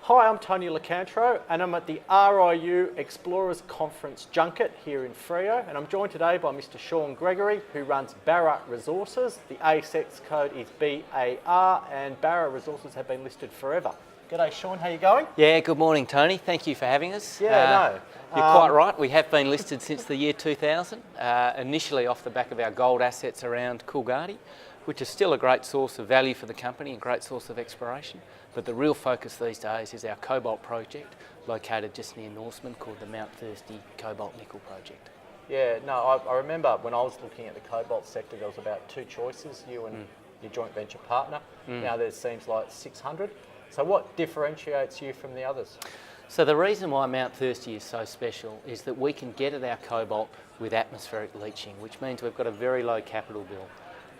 Hi, I'm Tony Lecantro and I'm at the RIU Explorers Conference Junket here in Freo, and I'm joined today by Mr. Sean Gregory, who runs Barra Resources. The ASX code is BAR and Barra Resources have been listed forever. G'day Sean, how you going? Yeah, good morning Tony, thank you for having us. Yeah, You're quite right, we have been listed since the year 2000, initially off the back of our gold assets around Coolgardie, which is still a great source of value for the company and great source of exploration. But the real focus these days is our cobalt project, located just near Norseman, called the Mount Thirsty Cobalt Nickel Project. Yeah, no, I remember when I was looking at the cobalt sector, there was about two choices, you and your joint venture partner. Now there seems like 600. So what differentiates you from the others? So the reason why Mount Thirsty is so special is that we can get at our cobalt with atmospheric leaching, which means we've got a very low capital bill.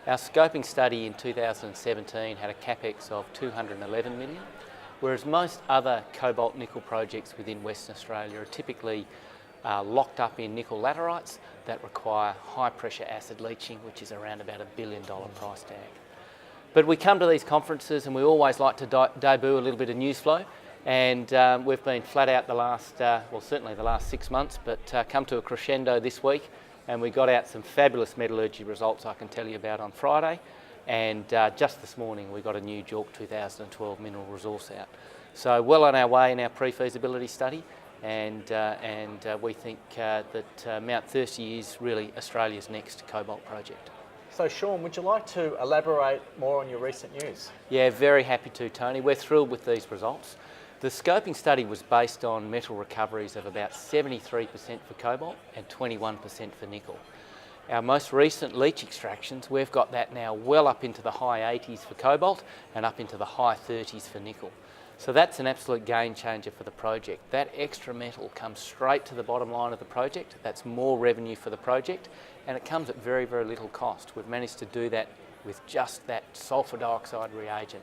Our scoping study in 2017 had a capex of 211 million, whereas most other cobalt nickel projects within Western Australia are typically locked up in nickel laterites that require high pressure acid leaching, which is around about $1 billion price tag. But we come to these conferences and we always like to debut a little bit of news flow, and we've been flat out the last, well certainly the last 6 months, but come to a crescendo this week. And we got out some fabulous metallurgy results I can tell you about on Friday, and just this morning we got a new JORC 2012 mineral resource out. So well on our way in our pre-feasibility study, and we think that Mount Thirsty is really Australia's next cobalt project. So Sean, would you like to elaborate more on your recent news? Yeah, very happy to, Tony. We're thrilled with these results. The scoping study was based on metal recoveries of about 73% for cobalt and 21% for nickel. Our most recent leach extractions, we've got that now well up into the high 80s for cobalt and up into the high 30s for nickel. So that's an absolute game changer for the project. That extra metal comes straight to the bottom line of the project. That's more revenue for the project, and it comes at very, very little cost. We've managed to do that with just that sulfur dioxide reagent.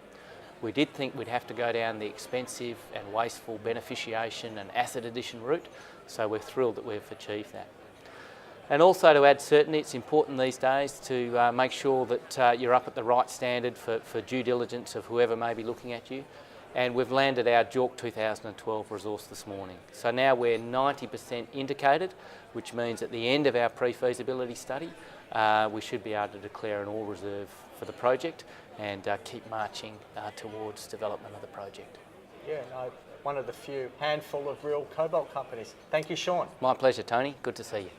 We did think we'd have to go down the expensive and wasteful beneficiation and acid addition route, so we're thrilled that we've achieved that. And also, to add certainty, it's important these days to make sure that you're up at the right standard for due diligence of whoever may be looking at you. And we've landed our JORC 2012 resource this morning. So now we're 90% indicated, which means at the end of our pre-feasibility study, we should be able to declare an all reserve for the project and keep marching towards development of the project. Yeah, no, one of the few handful of real cobalt companies. Thank you, Sean. My pleasure, Tony. Good to see you.